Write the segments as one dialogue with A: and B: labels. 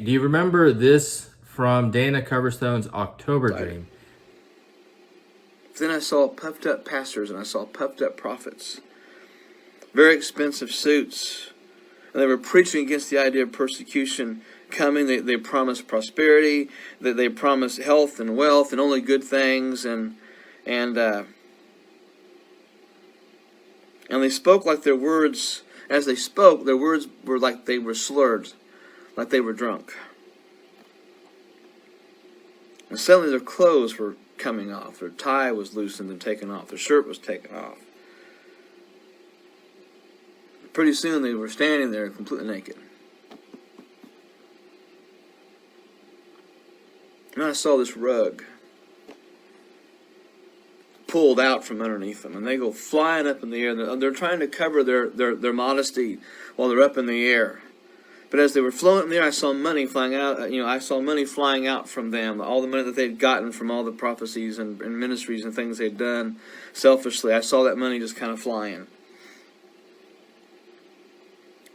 A: Do you remember this from Dana Coverstone's October dream?
B: Then I saw puffed up pastors and I saw puffed up prophets, very expensive suits, and they were preaching against the idea of persecution coming. They promised prosperity, that they promised health and wealth and only good things, and they spoke like their words. As they spoke, their words were like they were slurred, like they were drunk. And suddenly their clothes were coming off. Their tie was loosened and taken off. Their shirt was taken off. Pretty soon they were standing there completely naked. And I saw this rug pulled out from underneath them, and they go flying up in the air. They're trying to cover their modesty while they're up in the air. But as they were floating in the air, I saw money flying out. I saw money flying out from them. All the money that they'd gotten from all the prophecies and ministries and things they'd done selfishly. I saw that money just kind of flying.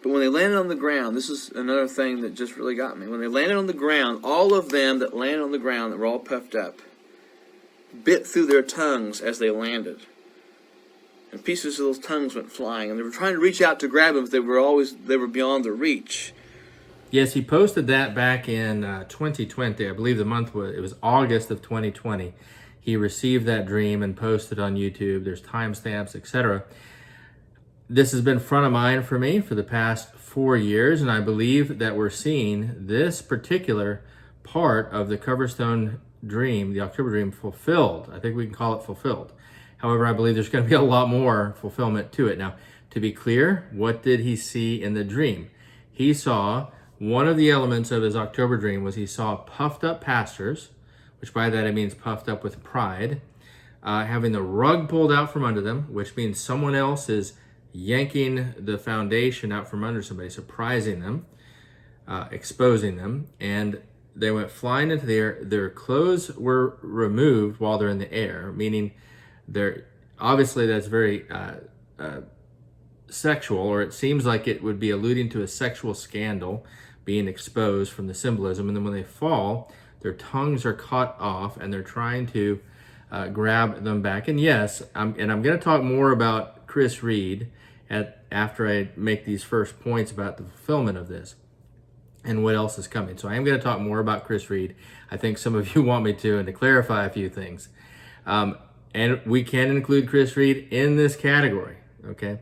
B: But when they landed on the ground, this is another thing that just really got me. When they landed on the ground, all of them that landed on the ground that were all puffed up bit through their tongues as they landed. And pieces of those tongues went flying. And they were trying to reach out to grab them, but they were beyond their reach.
A: Yes, he posted that back in 2020. I believe it was August of 2020. He received that dream and posted on YouTube. There's timestamps, etc. This has been front of mind for me for the past 4 years, and I believe that we're seeing this particular part of the Coverstone dream, the October dream, fulfilled. I think we can call it fulfilled. However, I believe there's going to be a lot more fulfillment to it. Now, to be clear, what did he see in the dream? He saw one of the elements of his October dream was he saw puffed up pastors, which by that it means puffed up with pride, having the rug pulled out from under them, which means someone else is yanking the foundation out from under somebody, surprising them, exposing them, and they went flying into the air. Their clothes were removed while they're in the air, meaning they're obviously that's very sexual, or it seems like it would be alluding to a sexual scandal being exposed from the symbolism. And then when they fall, their tongues are cut off and they're trying to grab them back. And yes, I'm going to talk more about Chris Reed after I make these first points about the fulfillment of this and what else is coming. So I am going to talk more about Chris Reed. I think some of you want me to, and to clarify a few things. And we can include Chris Reed in this category, okay?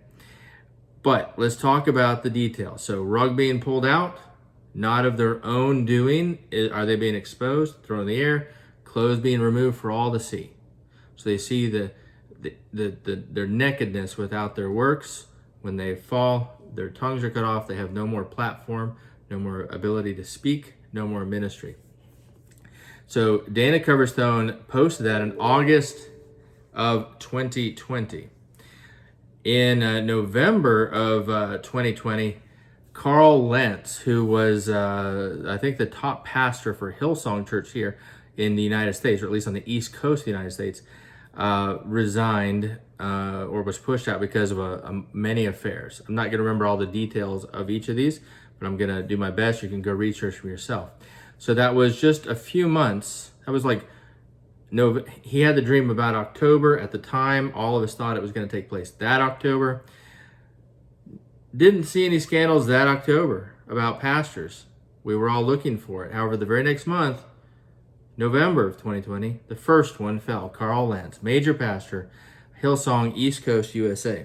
A: But let's talk about the details. So rug being pulled out, not of their own doing. Are they being exposed, thrown in the air? Clothes being removed for all to see. So they see their nakedness without their works. When they fall, their tongues are cut off. They have no more platform, no more ability to speak, no more ministry. So Dana Coverstone posted that in August of 2020. In November of 2020, Carl Lentz, who was, I think, the top pastor for Hillsong Church here in the United States, or at least on the East Coast of the United States, resigned or was pushed out because of many affairs. I'm not going to remember all the details of each of these, but I'm going to do my best. You can go research for yourself. So that was just a few months. That was like, no, he had the dream about October. At the time, all of us thought it was going to take place that October. Didn't see any scandals that October about pastors. We were all looking for it. However, the very next month, November of 2020, the first one fell. Carl Lentz, major pastor, Hillsong, East Coast, USA.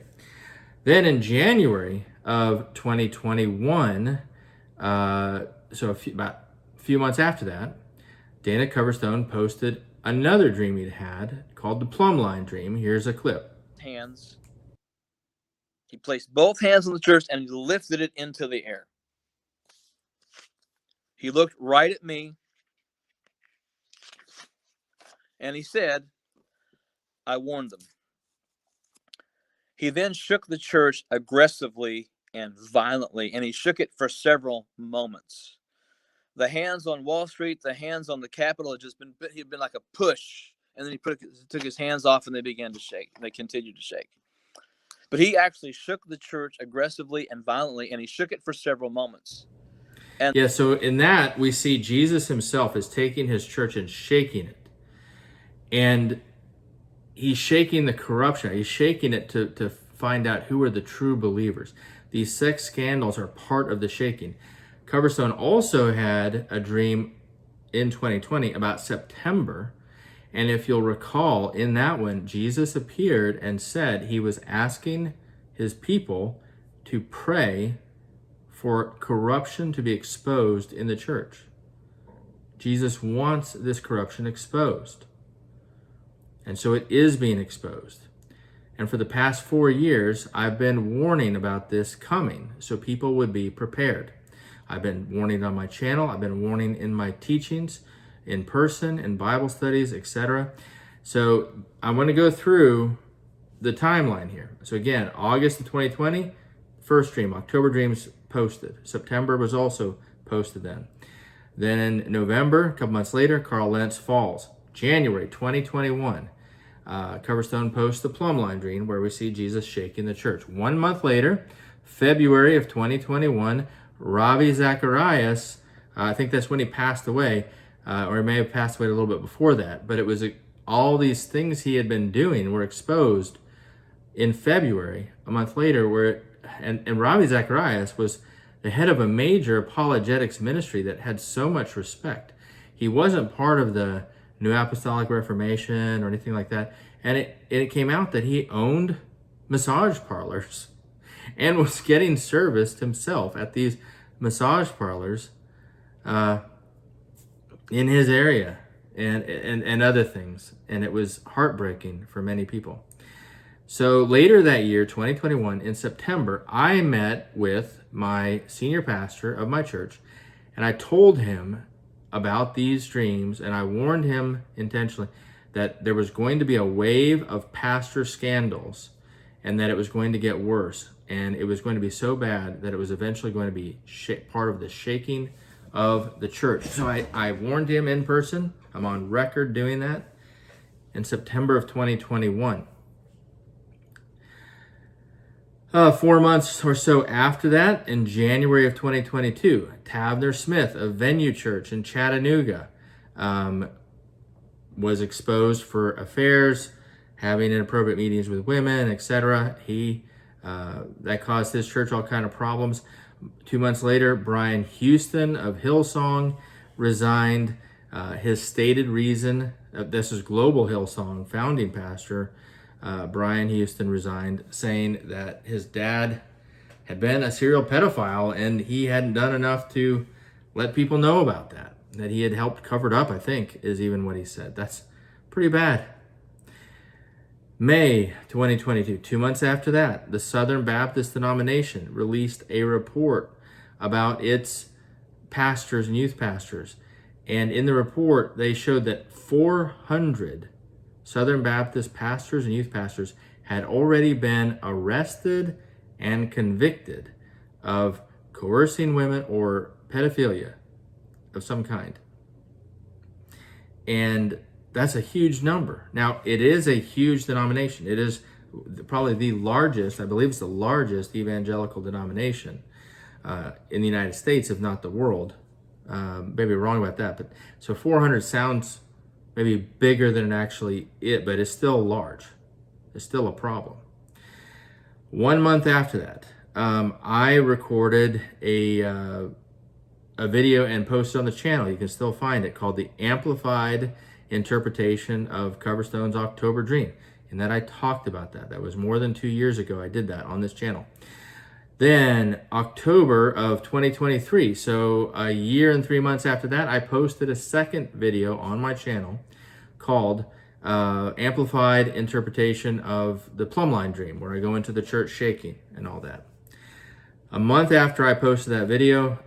A: Then in January of 2021, so about a few months after that, Dana Coverstone posted another dream he'd had called the plumb line dream. Here's a clip.
B: Hands. He placed both hands on the church and he lifted it into the air. He looked right at me and he said, I warned them. He then shook the church aggressively and violently, and he shook it for several moments. The hands on Wall Street, the hands on the Capitol he'd been like a push, and then he took his hands off and they began to shake. They continued to shake. But he actually shook the church aggressively and violently, and he shook it for several moments. And
A: Yeah, so in that, we see Jesus himself is taking his church and shaking it. And he's shaking the corruption. He's shaking it to find out who are the true believers. These sex scandals are part of the shaking. Coverstone also had a dream in 2020 about September. And if you'll recall, in that one, Jesus appeared and said he was asking his people to pray for corruption to be exposed in the church. Jesus wants this corruption exposed. And so it is being exposed. And for the past 4 years, I've been warning about this coming so people would be prepared. I've been warning on my channel. I've been warning in my teachings, in person, in Bible studies, etc. So I'm going to go through the timeline here. So again, August of 2020, first dream. October dreams posted. September was also posted then. Then in November, a couple months later, Carl Lentz falls. January 2021, Coverstone posts the plumb line dream where we see Jesus shaking the church. 1 month later, February of 2021, Ravi Zacharias, I think that's when he passed away, or he may have passed away a little bit before that, but it was all these things he had been doing were exposed in February, a month later, and Ravi Zacharias was the head of a major apologetics ministry that had so much respect. He wasn't part of the New Apostolic Reformation or anything like that. And it came out that he owned massage parlors and was getting serviced himself at these massage parlors in his area and other things. And it was heartbreaking for many people. So later that year, 2021, in September, I met with my senior pastor of my church, and I told him about these dreams, and I warned him intentionally that there was going to be a wave of pastor scandals and that it was going to get worse, and it was going to be so bad that it was eventually going to be part of the shaking of the church. So I warned him in person. I'm on record doing that in September of 2021. 4 months or so after that, in January of 2022, Tavner Smith, a venue church in Chattanooga, was exposed for affairs, having inappropriate meetings with women, etc. That caused his church all kind of problems. 2 months later, Brian Houston of Hillsong resigned. His stated reason, this is Global Hillsong founding pastor, Brian Houston resigned, saying that his dad had been a serial pedophile and he hadn't done enough to let people know about that he had helped cover it up, I think, is even what he said. That's pretty bad. May 2022, 2 months after that, the Southern Baptist denomination released a report about its pastors and youth pastors. And in the report, they showed that 400 Southern Baptist pastors and youth pastors had already been arrested and convicted of coercing women or pedophilia of some kind. And that's a huge number. Now, it is a huge denomination. It is probably the largest, I believe it's the largest evangelical denomination in the United States, if not the world. Maybe wrong about that. But so 400 sounds maybe bigger than it actually is, but it's still large. It's still a problem. 1 month after that, I recorded a video and posted on the channel. You can still find it, called The Amplified Interpretation of Coverstone's October Dream. And that I talked about that. That was more than 2 years ago I did that on this channel. Then October of 2023, so a year and 3 months after that, I posted a second video on my channel called Amplified Interpretation of the Plumb Line Dream, where I go into the church shaking and all that. A month after I posted that video,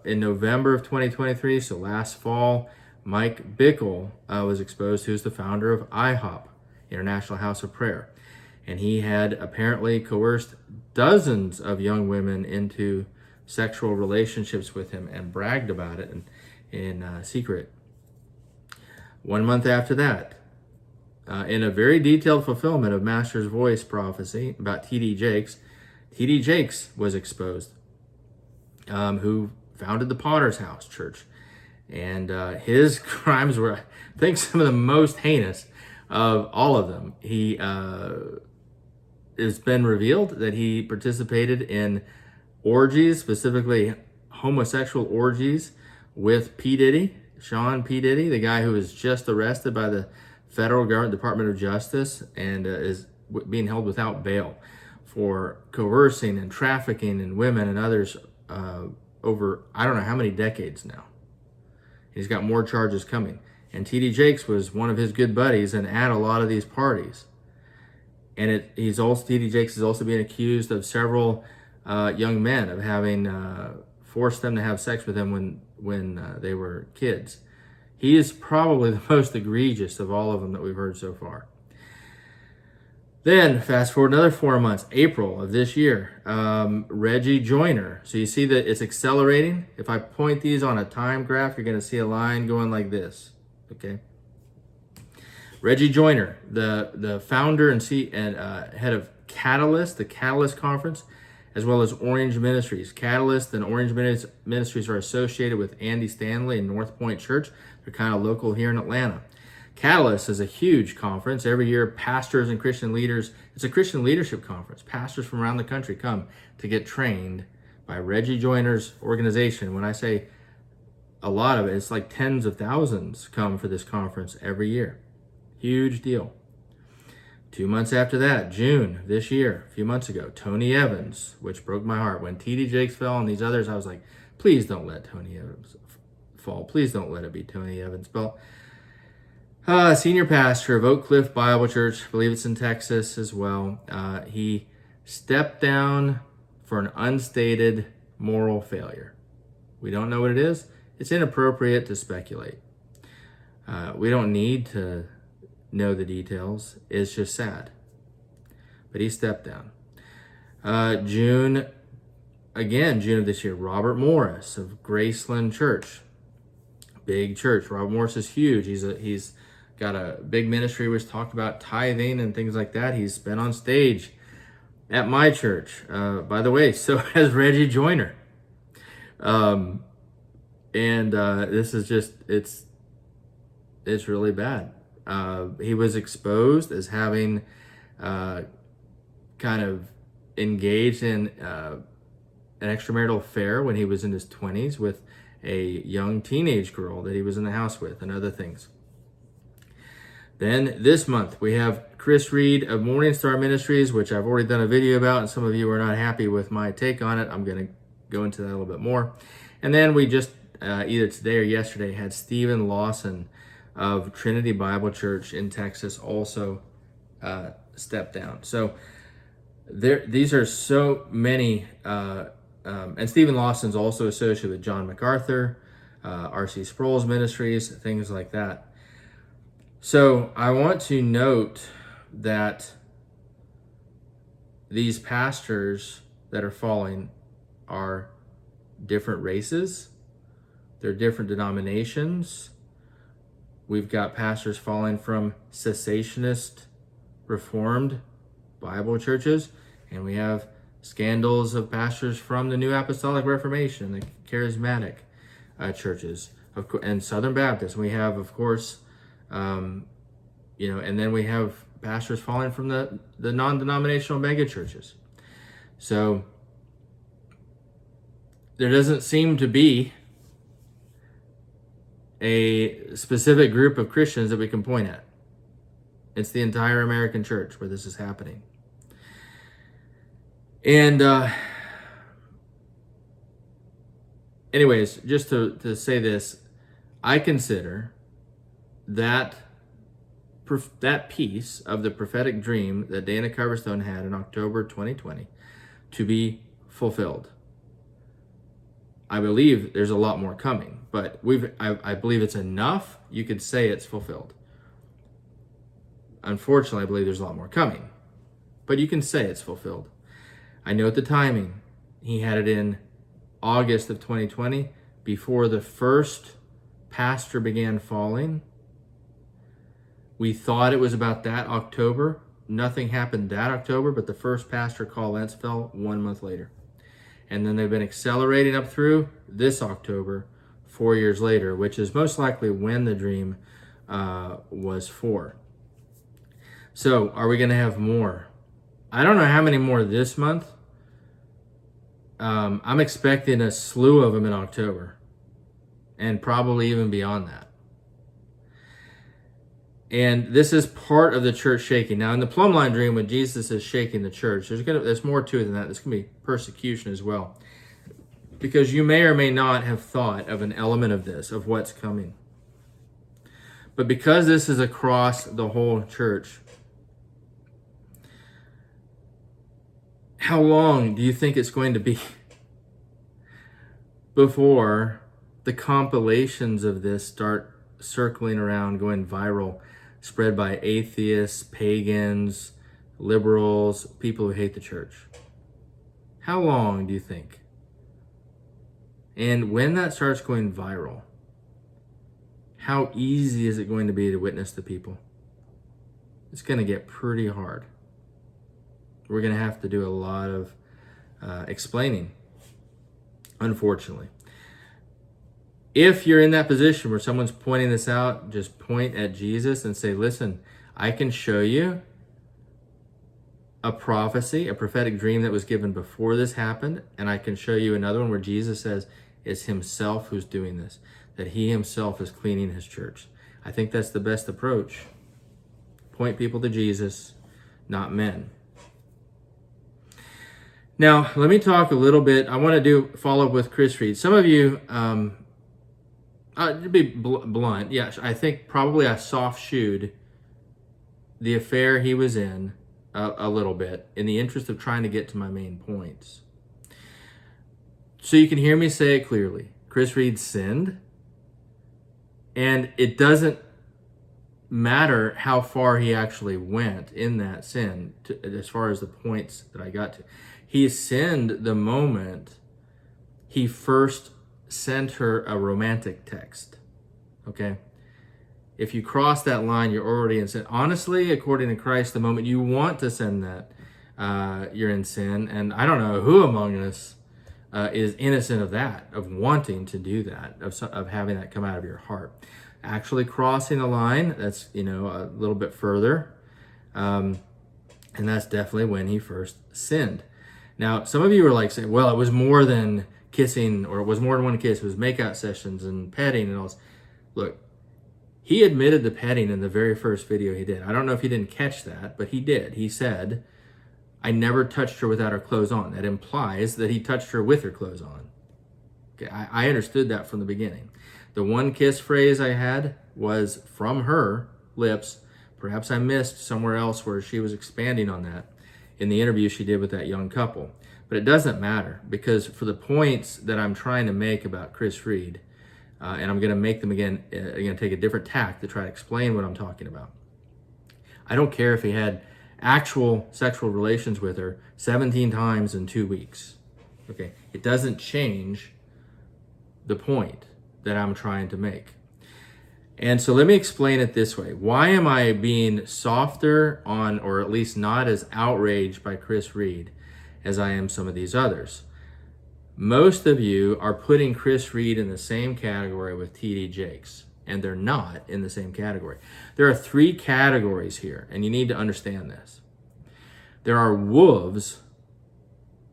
A: in November of 2023, so last fall, Mike Bickle was exposed, who's the founder of IHOP, International House of Prayer. And he had apparently coerced dozens of young women into sexual relationships with him and bragged about it in secret. 1 month after that, in a very detailed fulfillment of Master's Voice prophecy about T.D. Jakes was exposed, who founded the Potter's House Church. And his crimes were, I think, some of the most heinous of all of them. It's been revealed that he participated in orgies, specifically homosexual orgies, with P. Diddy, Sean P. Diddy, the guy who was just arrested by the federal government Department of Justice and is being held without bail for coercing and trafficking in women and others over I don't know how many decades now. He's got more charges coming. And T.D. Jakes was one of his good buddies and at a lot of these parties. And T.D. Jakes is also being accused of several young men of having forced them to have sex with him when they were kids. He is probably the most egregious of all of them that we've heard so far. Then, fast forward another 4 months, April of this year, Reggie Joiner. So you see that it's accelerating. If I point these on a time graph, you're going to see a line going like this, okay? Reggie Joiner, the founder and head of Catalyst, the Catalyst Conference, as well as Orange Ministries. Catalyst and Orange Ministries are associated with Andy Stanley and North Point Church. They're kind of local here in Atlanta. Catalyst is a huge conference. Every year, pastors and Christian leaders, it's a Christian leadership conference. Pastors from around the country come to get trained by Reggie Joiner's organization. When I say a lot of it, it's like tens of thousands come for this conference every year. Huge deal. 2 months after that, June this year, a few months ago, Tony Evans, which broke my heart. When T.D. Jakes fell and these others, I was like, please don't let Tony Evans fall. Please don't let it be Tony Evans. Well, senior pastor of Oak Cliff Bible Church, I believe it's in Texas as well. He stepped down for an unstated moral failure. We don't know what it is. It's inappropriate to speculate. We don't need to know the details. It's just sad. But he stepped down. June of this year, Robert Morris of Graceland Church. Big church. Robert Morris is huge. He's got a big ministry which talked about tithing and things like that. He's been on stage at my church. By the way, so has Reggie Joiner. This is just, it's really bad. He was exposed as having kind of engaged in an extramarital affair when he was in his 20s with a young teenage girl that he was in the house with and other things. Then this month we have Chris Reed of Morning Star Ministries, which I've already done a video about, and some of you are not happy with my take on it. I'm going to go into that a little bit more. And then we just, either today or yesterday, had Stephen Lawson of Trinity Bible Church in Texas also step down. So these are so many, and Stephen Lawson's also associated with John MacArthur, R.C. Sproul's ministries, things like that. So I want to note that these pastors that are falling are different races. They're different denominations. We've got pastors falling from cessationist, Reformed Bible churches, and we have scandals of pastors from the New Apostolic Reformation, the charismatic churches, and Southern Baptists. We have, of course, and then we have pastors falling from the non-denominational mega churches. So there doesn't seem to be a specific group of Christians that we can point at. It's the entire American church where this is happening. And anyways, just to say this, I consider that piece of the prophetic dream that Dana Coverstone had in October 2020 to be fulfilled. I believe there's a lot more coming, but I believe it's enough. You could say it's fulfilled. Unfortunately, I believe there's a lot more coming, but you can say it's fulfilled. I note the timing. He had it in August of 2020, before the first pastor began falling. We thought it was about that October. Nothing happened that October, but the first pastor, Carl Lentz, fell 1 month later. And then they've been accelerating up through this October, 4 years later, which is most likely when the dream was for. So are we going to have more? I don't know how many more this month. I'm expecting a slew of them in October, and probably even beyond that. And this is part of the church shaking. Now, in the plumb line dream, when Jesus is shaking the church, there's more to it than that. There's going to be persecution as well, because you may or may not have thought of an element of this, of what's coming. But because this is across the whole church, how long do you think it's going to be before the compilations of this start circling around, going viral, spread by atheists, pagans, liberals, people who hate the church? How long do you think? And when that starts going viral, how easy is it going to be to witness to people? It's going to get pretty hard. We're going to have to do a lot of explaining, unfortunately. If you're in that position where someone's pointing this out, just point at Jesus and say, listen, I can show you a prophecy, a prophetic dream that was given before this happened, and I can show you another one where Jesus says it's himself who's doing this, that he himself is cleaning his church. I think that's the best approach. Point people to Jesus, not men. Now, let me talk a little bit. I want to follow up with Chris Reed. Some of you, to be blunt, yes, I think probably I soft-shoed the affair he was in a little bit in the interest of trying to get to my main points. So you can hear me say it clearly. Chris Reed sinned, and it doesn't matter how far he actually went in that sin as far as the points that I got to. He sinned the moment he first sent her a romantic text. Okay? If you cross that line, you're already in sin. Honestly, according to Christ, the moment you want to send that, you're in sin. And I don't know who among us is innocent of that, of wanting to do that, of having that come out of your heart. Actually crossing the line, that's, a little bit further. And that's definitely when he first sinned. Now, some of you are like saying, well, it was more than kissing, or it was more than one kiss. It was makeout sessions and petting and all this. Look, he admitted the petting in the very first video he did. I don't know if he didn't catch that, but he did. He said, I never touched her without her clothes on. That implies that he touched her with her clothes on. Okay, I understood that from the beginning. The one kiss phrase I had was from her lips. Perhaps I missed somewhere else where she was expanding on that in the interview she did with that young couple. But it doesn't matter, because for the points that I'm trying to make about Chris Reed, and I'm going to make them again, I'm going to take a different tack to try to explain what I'm talking about. I don't care if he had actual sexual relations with her 17 times in 2 weeks. Okay, it doesn't change the point that I'm trying to make. And so let me explain it this way. Why am I being softer on, or at least not as outraged by Chris Reed as I am some of these others? Most of you are putting Chris Reed in the same category with T.D. Jakes, and they're not in the same category. There are 3 categories here, and you need to understand this. There are wolves.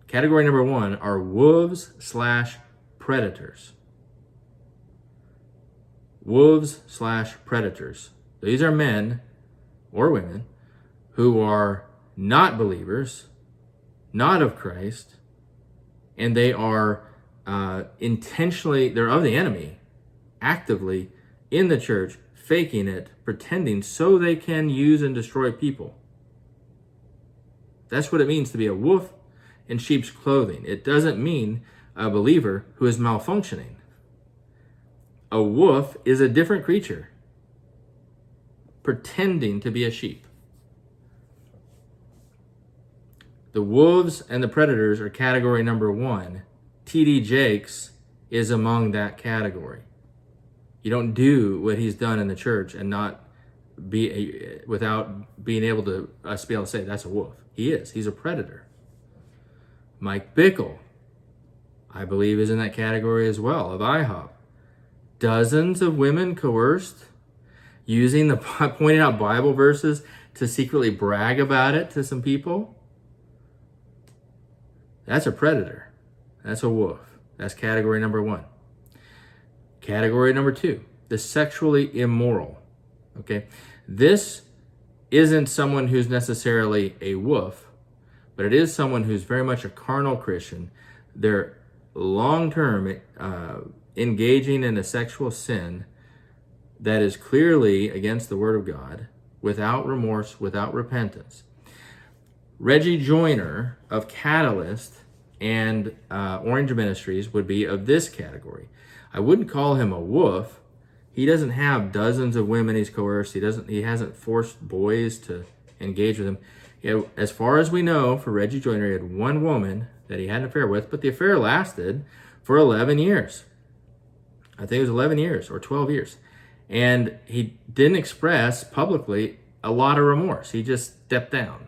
A: Category number 1 are wolves/predators. Wolves/predators. These are men or women who are not believers, not of Christ, and they are intentionally, they're of the enemy, actively in the church, faking it, pretending so they can use and destroy people. That's what it means to be a wolf in sheep's clothing. It doesn't mean a believer who is malfunctioning. A wolf is a different creature, pretending to be a sheep. The wolves and the predators are category number 1. T.D. Jakes is among that category. You don't do what he's done in the church and not be without being able to us be able to say that's a wolf. He is. He's a predator. Mike Bickle I believe is in that category as well, of IHOP. Dozens of women coerced, using the pointing out Bible verses to secretly brag about it to some people. That's a predator. That's a wolf. That's category number 1. Category number 2, the sexually immoral. Okay, this isn't someone who's necessarily a wolf, but it is someone who's very much a carnal Christian. They're long-term engaging in a sexual sin that is clearly against the Word of God, without remorse, without repentance. Reggie Joiner of Catalyst and Orange Ministries would be of this category. I wouldn't call him a wolf. He doesn't have dozens of women he's coerced. He hasn't forced boys to engage with him. As far as we know, for Reggie Joiner, he had one woman that he had an affair with, but the affair lasted for 11 years. I think it was 11 years or 12 years. And he didn't express publicly a lot of remorse. He just stepped down.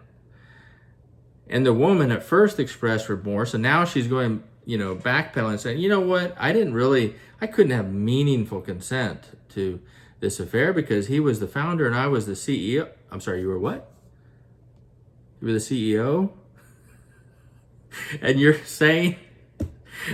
A: And the woman at first expressed remorse, and now she's going, backpedaling and saying, you know what, I couldn't have meaningful consent to this affair because he was the founder and I was the CEO. I'm sorry, you were what? You were the CEO? And you're saying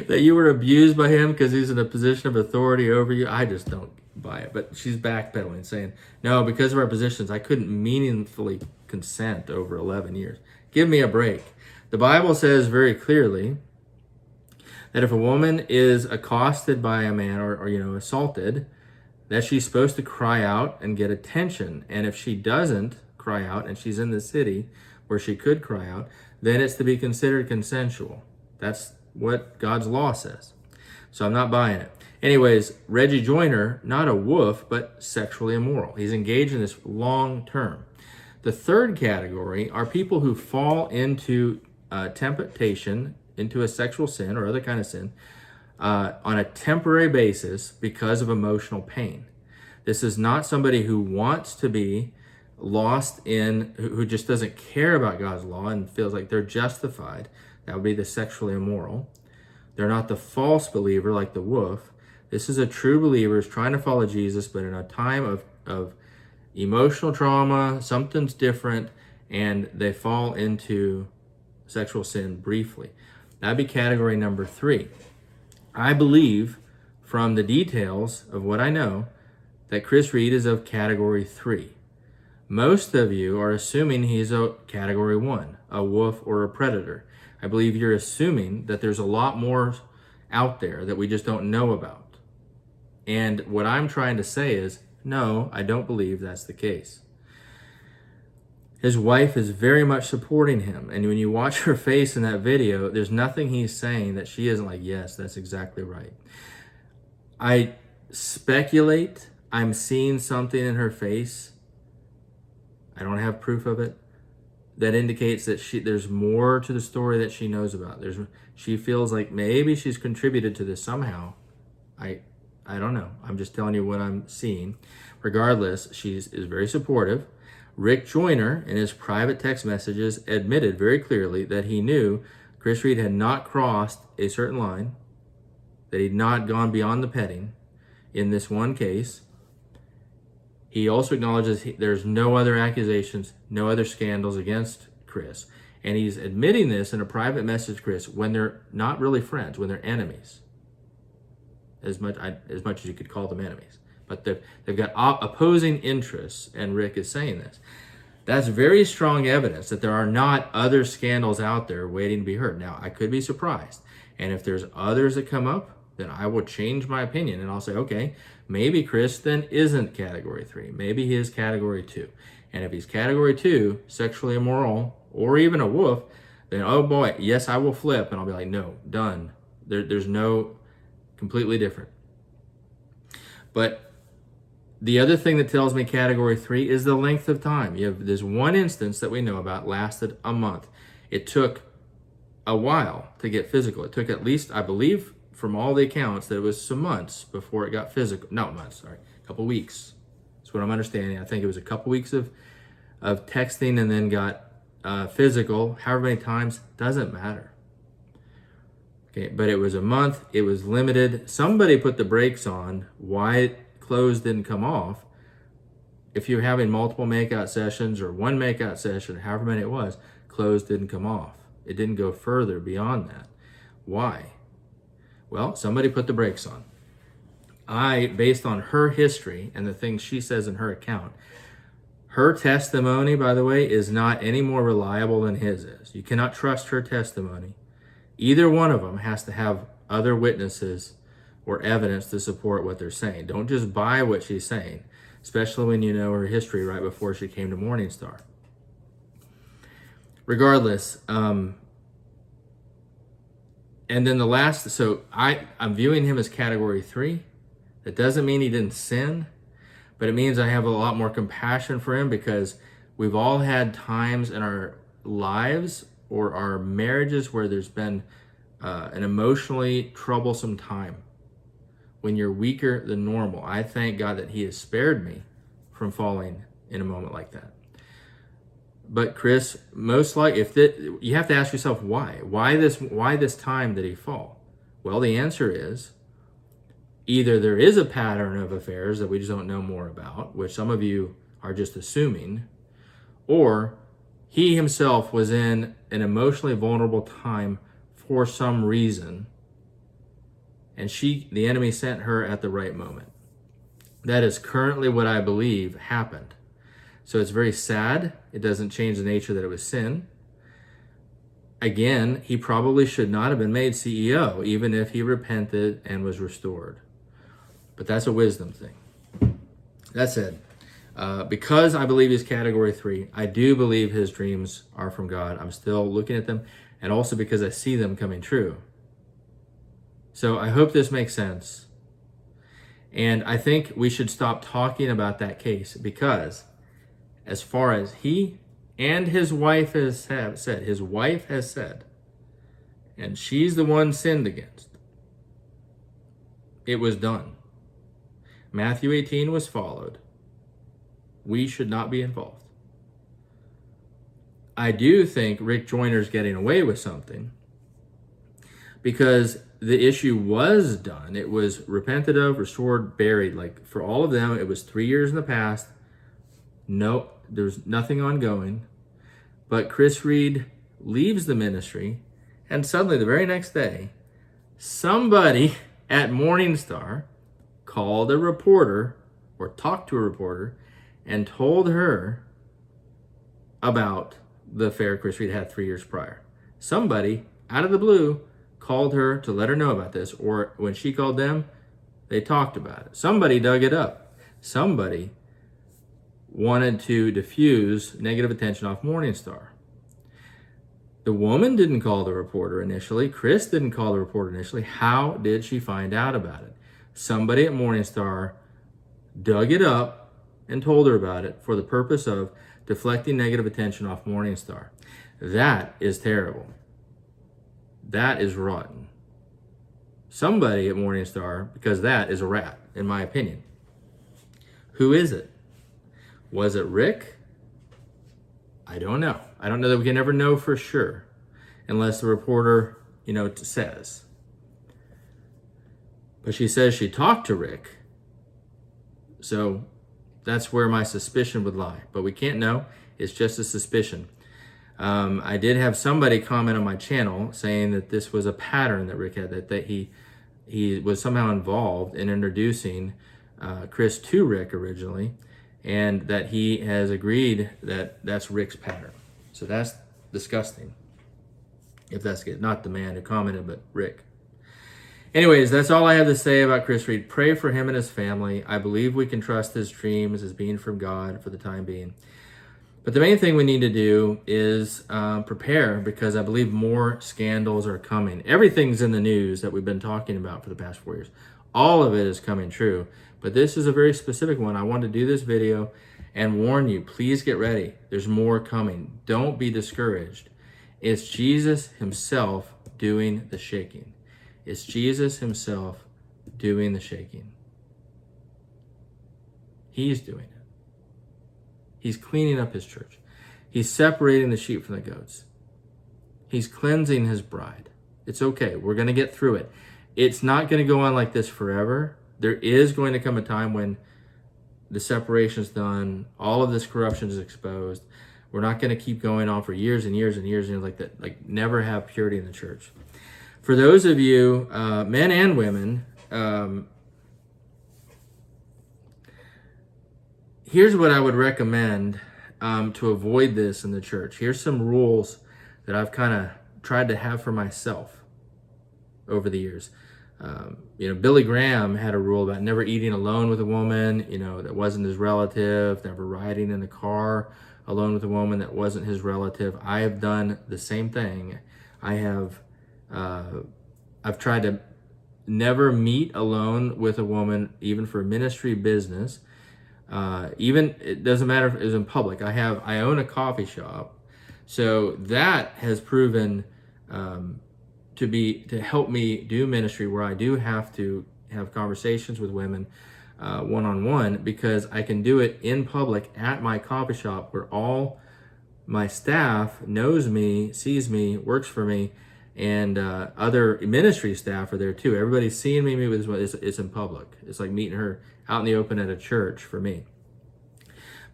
A: that you were abused by him because he's in a position of authority over you? I just don't buy it. But she's backpedaling, saying, no, because of our positions, I couldn't meaningfully consent over 11 years. Give me a break. The Bible says very clearly that if a woman is accosted by a man or assaulted, that she's supposed to cry out and get attention. And if she doesn't cry out and she's in the city where she could cry out, then it's to be considered consensual. That's what God's law says. So I'm not buying it. Anyways, Reggie Joiner, not a wolf, but sexually immoral. He's engaged in this long term. The third category are people who fall into temptation, into a sexual sin or other kind of sin, on a temporary basis because of emotional pain. This is not somebody who wants to be lost in, who just doesn't care about God's law and feels like they're justified. That would be the sexually immoral. They're not the false believer like the wolf. This is a true believer who's trying to follow Jesus, but in a time of emotional trauma, something's different, and they fall into sexual sin briefly. That'd be category number 3. I believe, from the details of what I know, that Chris Reed is of category 3. Most of you are assuming he's a category 1, a wolf or a predator. I believe you're assuming that there's a lot more out there that we just don't know about. And what I'm trying to say is, no, I don't believe that's the case. His wife is very much supporting him. And when you watch her face in that video, there's nothing he's saying that she isn't like, yes, that's exactly right. I speculate I'm seeing something in her face. I don't have proof of it. That indicates that there's more to the story that she knows about. She feels like maybe she's contributed to this somehow. I don't know. I'm just telling you what I'm seeing. Regardless, she is very supportive. Rick Joyner, in his private text messages, admitted very clearly that he knew Chris Reed had not crossed a certain line, that he'd not gone beyond the petting in this one case. He also acknowledges there's no other accusations, no other scandals against Chris. And he's admitting this in a private message to Chris when they're not really friends, when they're enemies. As much as you could call them enemies. But they've got opposing interests, and Rick is saying this. That's very strong evidence that there are not other scandals out there waiting to be heard. Now, I could be surprised. And if there's others that come up, then I will change my opinion and I'll say, okay, maybe Chris then isn't category 3. Maybe he is category 2. And if he's category 2, sexually immoral, or even a wolf, then, oh boy, yes, I will flip. And I'll be like, no, done. There's no completely different. But the other thing that tells me category 3 is the length of time. You have this one instance that we know about lasted a month. It took a while to get physical. It took at least, I believe, from all the accounts, that it was some months before it got physical. Not months, sorry, a couple weeks. That's what I'm understanding. I think it was a couple weeks of texting and then got physical. However many times, doesn't matter. Okay, but it was a month. It was limited. Somebody put the brakes on why clothes didn't come off. If you're having multiple makeout sessions or one makeout session, however many it was, clothes didn't come off. It didn't go further beyond that. Why? Well, somebody put the brakes on. Based on her history and the things she says in her account, her testimony, by the way, is not any more reliable than his is. You cannot trust her testimony. Either one of them has to have other witnesses or evidence to support what they're saying. Don't just buy what she's saying, especially when you know her history right before she came to Morningstar. Regardless, and then the last, so I'm viewing him as category 3. That doesn't mean he didn't sin, but it means I have a lot more compassion for him, because we've all had times in our lives or our marriages where there's been an emotionally troublesome time when you're weaker than normal. I thank God that he has spared me from falling in a moment like that. But Chris, most likely, you have to ask yourself why. Why this time did he fall? Well, the answer is either there is a pattern of affairs that we just don't know more about, which some of you are just assuming, or he himself was in an emotionally vulnerable time for some reason, and the enemy sent her at the right moment. That is currently what I believe happened. So it's very sad. It doesn't change the nature that it was sin. Again, he probably should not have been made CEO, even if he repented and was restored. But that's a wisdom thing. That said, because I believe he's category 3, I do believe his dreams are from God. I'm still looking at them, and also because I see them coming true. So I hope this makes sense. And I think we should stop talking about that case, because as far as he and his wife has said, and she's the one sinned against, it was done. Matthew 18 was followed. We should not be involved. I do think Rick Joyner's getting away with something, because the issue was done. It was repented of, restored, buried. Like for all of them, it was 3 years in the past. No, there's nothing ongoing. But Chris Reed leaves the ministry, and suddenly the very next day, somebody at Morningstar called a reporter or talked to a reporter and told her about the affair Chris Reed had 3 years prior. Somebody out of the blue called her to let her know about this, or when she called them, they talked about it. Somebody dug it up. Somebody wanted to diffuse negative attention off Morningstar. The woman didn't call the reporter initially. Chris didn't call the reporter initially. How did she find out about it? Somebody at Morningstar dug it up and told her about it for the purpose of deflecting negative attention off Morningstar. That is terrible. That is rotten. Somebody at Morningstar, because that is a rat, in my opinion. Who is it? Was it Rick? I don't know. I don't know that we can ever know for sure unless the reporter, says. But she says she talked to Rick. So that's where my suspicion would lie. But we can't know. It's just a suspicion. I did have somebody comment on my channel saying that this was a pattern that Rick had, that he was somehow involved in introducing Chris to Rick originally, and that he has agreed that that's Rick's pattern. So that's disgusting. If that's good. Not the man who commented, but Rick. Anyways, that's all I have to say about Chris Reed. Pray for him and his family. I believe we can trust his dreams as being from God for the time being. But the main thing we need to do is prepare, because I believe more scandals are coming. Everything's in the news that we've been talking about for the past 4 years. All of it is coming true. But this is a very specific one. I wanted to do this video and warn you, please get ready. There's more coming. Don't be discouraged. It's Jesus himself doing the shaking. It's Jesus himself doing the shaking. He's doing it. He's cleaning up his church. He's separating the sheep from the goats. He's cleansing his bride. It's okay. We're going to get through it. It's not going to go on like this forever. There is going to come a time when the separation is done, all of this corruption is exposed. We're not going to keep going on for years and years and years and years like that. Like, never have purity in the church. For those of you, men and women, here's what I would recommend to avoid this in the church. Here's some rules that I've kind of tried to have for myself over the years. Billy Graham had a rule about never eating alone with a woman, that wasn't his relative, never riding in the car alone with a woman that wasn't his relative. I have done the same thing. I've tried to never meet alone with a woman, even for ministry business. Even, it doesn't matter if it's in public. I own a coffee shop, so that has proven to help me do ministry where I do have to have conversations with women one-on-one, because I can do it in public at my coffee shop where all my staff knows me, sees me, works for me, and other ministry staff are there too. Everybody's seeing me meet with this. It's in public. It's like meeting her out in the open at a church for me.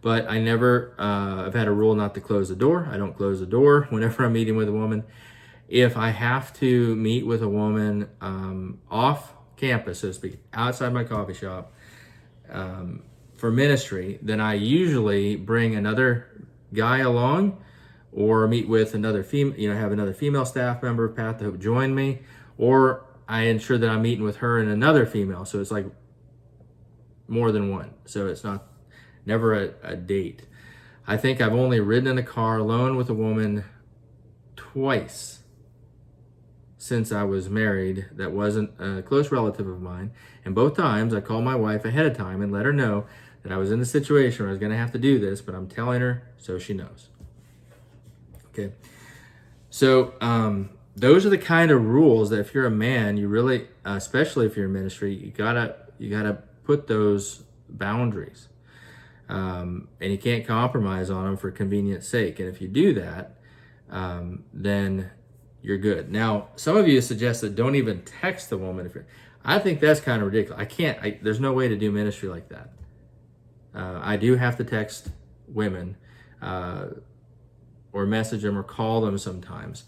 A: But I never, I've had a rule not to close the door. I don't close the door whenever I'm meeting with a woman. If I have to meet with a woman off campus, so to speak, outside my coffee shop for ministry, then I usually bring another guy along, or meet with another female, have another female staff member of Path to Hope join me, or I ensure that I'm meeting with her and another female. So it's like more than one. So it's never a date. I think I've only ridden in a car alone with a woman twice since I was married that wasn't a close relative of mine. And both times I called my wife ahead of time and let her know that I was in the situation where I was going to have to do this, but I'm telling her so she knows. Okay. So those are the kind of rules that if you're a man, you really, especially if you're in ministry, you gotta put those boundaries. And you can't compromise on them for convenience sake. And if you do that, then you're good. Now, some of you suggest that don't even text the woman. I think that's kind of ridiculous. There's no way to do ministry like that. I do have to text women or message them or call them sometimes.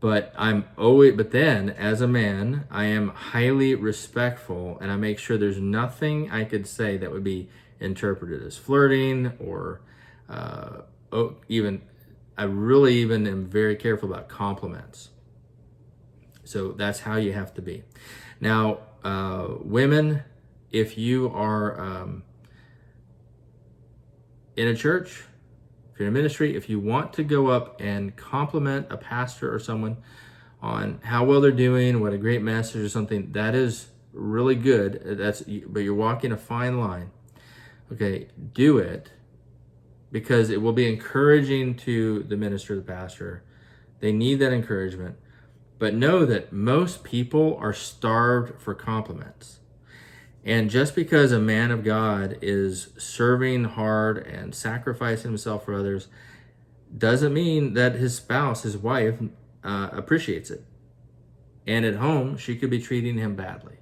A: But then as a man, I am highly respectful, and I make sure there's nothing I could say that would be interpreted as flirting or I really even am very careful about compliments. So that's how you have to be. Now, women, if you are in a church, if you're in a ministry, if you want to go up and compliment a pastor or someone on how well they're doing, what a great message or something, that is really good. But you're walking a fine line. Okay, do it, because it will be encouraging to the minister, the pastor. They need that encouragement. But know that most people are starved for compliments. And just because a man of God is serving hard and sacrificing himself for others doesn't mean that his spouse, his wife, appreciates it. And at home, she could be treating him badly.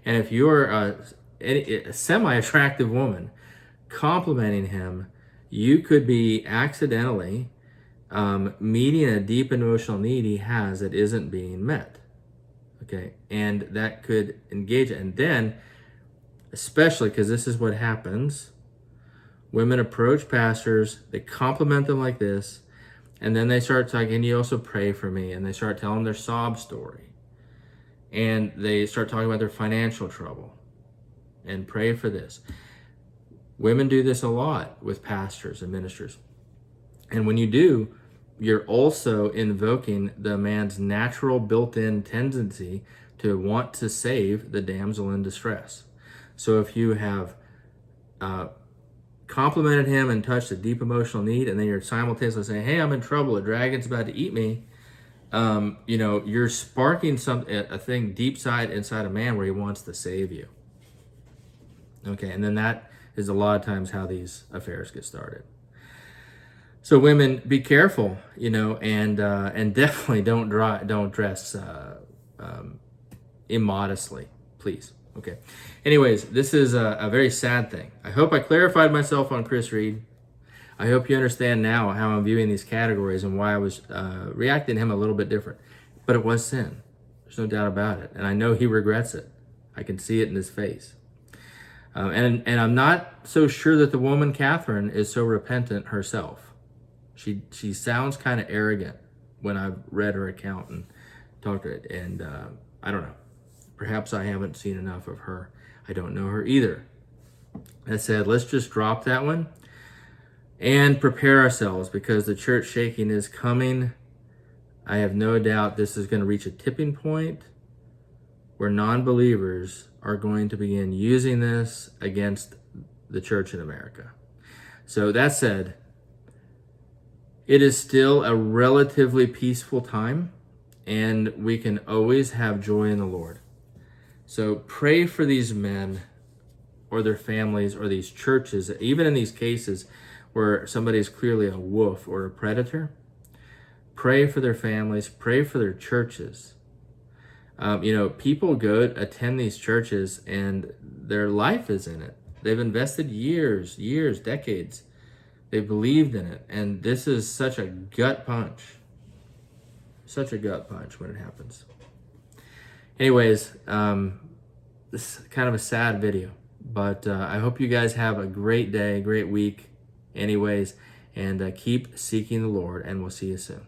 A: And if you're a semi-attractive woman complimenting him, you could be accidentally meeting a deep emotional need he has that isn't being met. Okay, and that could engage it. And then, especially because this is what happens, women approach pastors, they compliment them like this, and then they start talking, "Can you also pray for me?" And they start telling their sob story. And they start talking about their financial trouble. And pray for this. Women do this a lot with pastors and ministers. And when you do, you're also invoking the man's natural built-in tendency to want to save the damsel in distress. So if you have complimented him and touched a deep emotional need, and then you're simultaneously saying, "Hey, I'm in trouble, a dragon's about to eat me," you're sparking a thing inside a man where he wants to save you. Okay, and then that is a lot of times how these affairs get started. So women, be careful, and definitely don't dress immodestly, please. Okay. Anyways, this is a very sad thing. I hope I clarified myself on Chris Reed. I hope you understand now how I'm viewing these categories and why I was reacting to him a little bit different. But it was sin. There's no doubt about it. And I know he regrets it. I can see it in his face. And I'm not so sure that the woman, Catherine, is so repentant herself. She sounds kind of arrogant when I've read her account and talked to it. And I don't know. Perhaps I haven't seen enough of her. I don't know her either. That said, let's just drop that one and prepare ourselves, because the church shaking is coming. I have no doubt this is going to reach a tipping point where non-believers are going to begin using this against the church in America. So that said, it is still a relatively peaceful time, and we can always have joy in the Lord. So pray for these men or their families or these churches, even in these cases where somebody is clearly a wolf or a predator. Pray for their families, pray for their churches. People attend these churches and their life is in it. They've invested years, decades. They believed in it. And this is such a gut punch. Such a gut punch when it happens. Anyways, this is kind of a sad video. But I hope you guys have a great day, great week anyways. And keep seeking the Lord. And we'll see you soon.